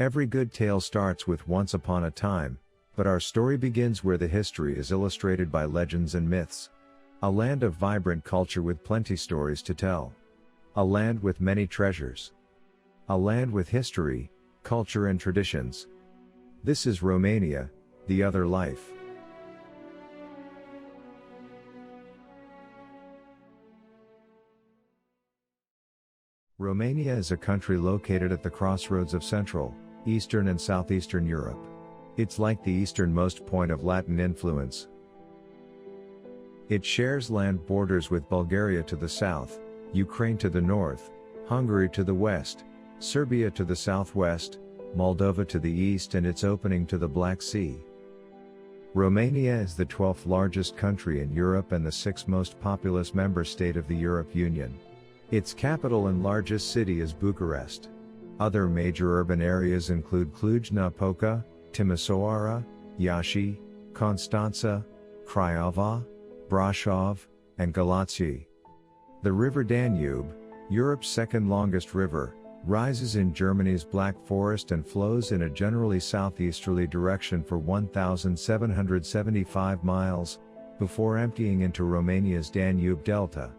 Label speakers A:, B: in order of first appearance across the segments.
A: Every good tale starts with once upon a time, but our story begins where the history is illustrated by legends and myths. A land of vibrant culture with plenty stories to tell. A land with many treasures. A land with history, culture and traditions. This is Romania, the other life. Romania is a country located at the crossroads of Central, Eastern and Southeastern Europe. It's like the easternmost point of Latin influence. It shares land borders with Bulgaria to the south, Ukraine to the north, Hungary to the west, Serbia to the southwest, Moldova to the east and its opening to the Black Sea. Romania is the 12th largest country in Europe and the 6th most populous member state of the Europe Union. Its capital and largest city is Bucharest. Other major urban areas include Cluj-Napoca, Timisoara, Iași, Constanța, Craiova, Brașov, and Galați. The River Danube, Europe's second longest river, rises in Germany's Black Forest and flows in a generally southeasterly direction for 1,775 miles, before emptying into Romania's Danube Delta.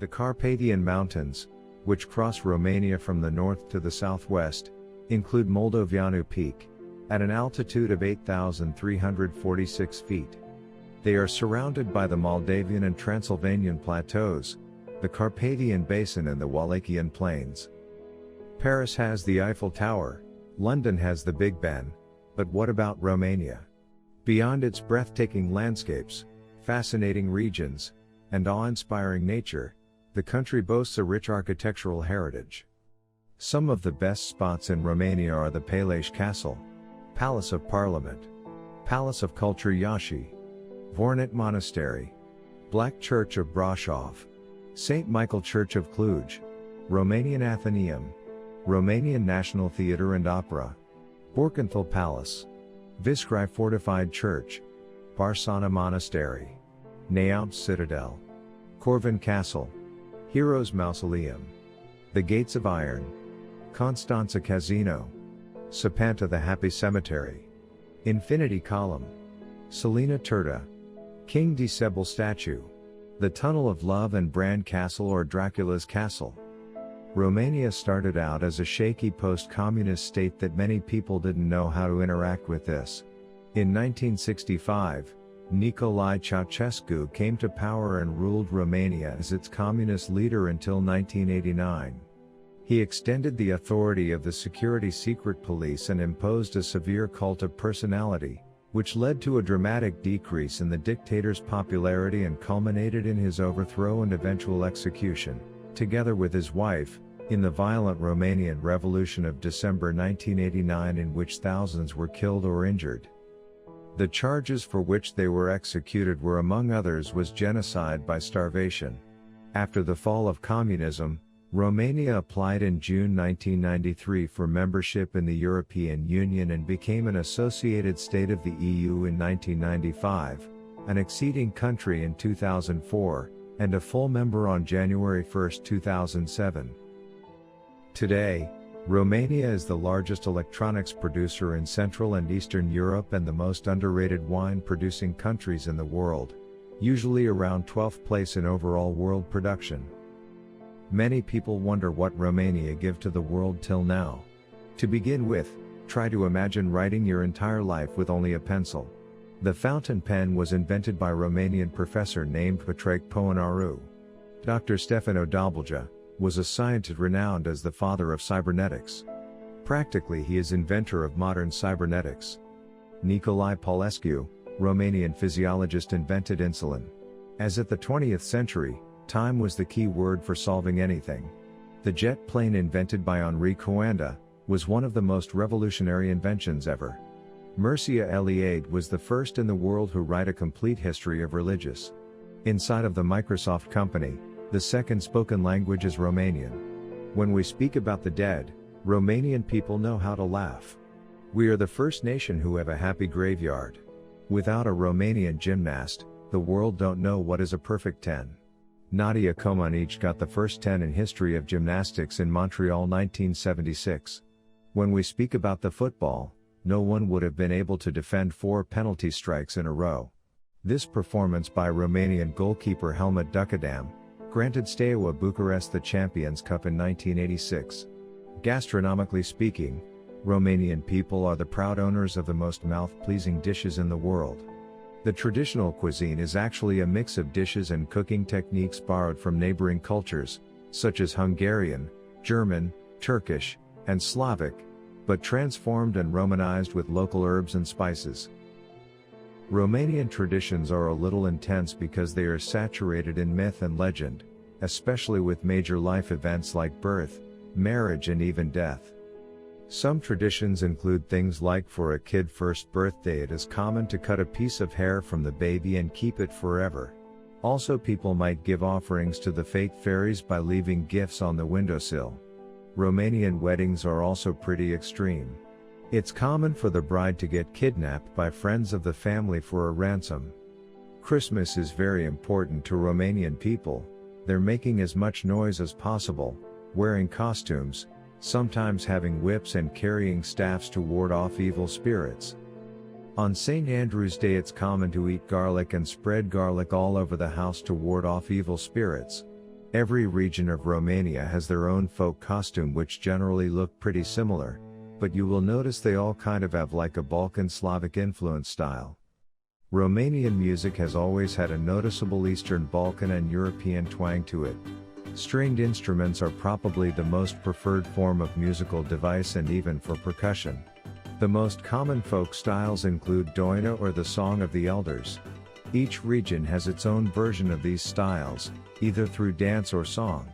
A: The Carpathian Mountains, which cross Romania from the north to the southwest, include Moldoveanu Peak, at an altitude of 8,346 feet. They are surrounded by the Moldavian and Transylvanian plateaus, the Carpathian Basin and the Wallachian Plains. Paris has the Eiffel Tower, London has the Big Ben, but what about Romania? Beyond its breathtaking landscapes, fascinating regions, and awe-inspiring nature, the country boasts a rich architectural heritage. Some of the best spots in Romania are the Paleș Castle, Palace of Parliament, Palace of Culture Iași, Vornit Monastery, Black Church of Brașov, St. Michael Church of Cluj, Romanian Athenaeum, Romanian National Theatre and Opera, Borkenthal Palace, Viscrai Fortified Church, Barsana Monastery, Neamț Citadel, Corvin Castle, Heroes Mausoleum, the Gates of Iron, Constanța Casino, Sapanta the Happy Cemetery, Infinity Column, Selina Turda, King Disebel Statue, the Tunnel of Love and Bran Castle or Dracula's Castle. Romania started out as a shaky post-communist state that many people didn't know how to interact with this. In 1965, Nicolae Ceausescu came to power and ruled Romania as its communist leader until 1989. He extended the authority of the security secret police and imposed a severe cult of personality, which led to a dramatic decrease in the dictator's popularity and culminated in his overthrow and eventual execution, together with his wife, in the violent Romanian Revolution of December 1989 in which thousands were killed or injured. The charges for which they were executed were among others was genocide by starvation. After the fall of communism, Romania applied in June 1993 for membership in the European Union and became an associated state of the EU in 1995, an acceding country in 2004, and a full member on January 1, 2007. Today, Romania is the largest electronics producer in Central and Eastern Europe and the most underrated wine-producing countries in the world, usually around 12th place in overall world production. Many people wonder what Romania gave to the world till now. To begin with, try to imagine writing your entire life with only a pencil. The fountain pen was invented by Romanian professor named Petrarch Poenaru. Dr. Stefano Dobelja was a scientist renowned as the father of cybernetics. Practically he is inventor of modern cybernetics. Nicolae Paulescu, Romanian physiologist, invented insulin. As at the 20th century, time was the key word for solving anything. The jet plane invented by Henri Coanda was one of the most revolutionary inventions ever. Mircea Eliade was the first in the world who wrote a complete history of religious. Inside of the Microsoft company, the second spoken language is Romanian. When we speak about the dead, Romanian people know how to laugh. We are the first nation who have a happy graveyard. Without a Romanian gymnast, the world don't know what is a perfect 10. Nadia Comaneci got the first 10 in history of gymnastics in Montreal 1976. When we speak about the football, no one would have been able to defend 4 penalty strikes in a row. This performance by Romanian goalkeeper Helmut Duckadam granted Steaua Bucharest the Champions Cup in 1986. Gastronomically speaking, Romanian people are the proud owners of the most mouth-pleasing dishes in the world. The traditional cuisine is actually a mix of dishes and cooking techniques borrowed from neighboring cultures, such as Hungarian, German, Turkish, and Slavic, but transformed and Romanized with local herbs and spices. Romanian traditions are a little intense because they are saturated in myth and legend, especially with major life events like birth, marriage and even death. Some traditions include things like for a kid's first birthday it is common to cut a piece of hair from the baby and keep it forever. Also, people might give offerings to the fake fairies by leaving gifts on the windowsill. Romanian weddings are also pretty extreme. It's common for the bride to get kidnapped by friends of the family for a ransom. Christmas is very important to Romanian people. They're making as much noise as possible, wearing costumes, sometimes having whips and carrying staffs to ward off evil spirits. On St. Andrew's Day it's common to eat garlic and spread garlic all over the house to ward off evil spirits. Every region of Romania has their own folk costume which generally look pretty similar, but you will notice they all kind of have like a Balkan Slavic influence style. Romanian music has always had a noticeable Eastern Balkan and European twang to it. Stringed instruments are probably the most preferred form of musical device and even for percussion. The most common folk styles include Doina or the Song of the Elders. Each region has its own version of these styles, either through dance or song.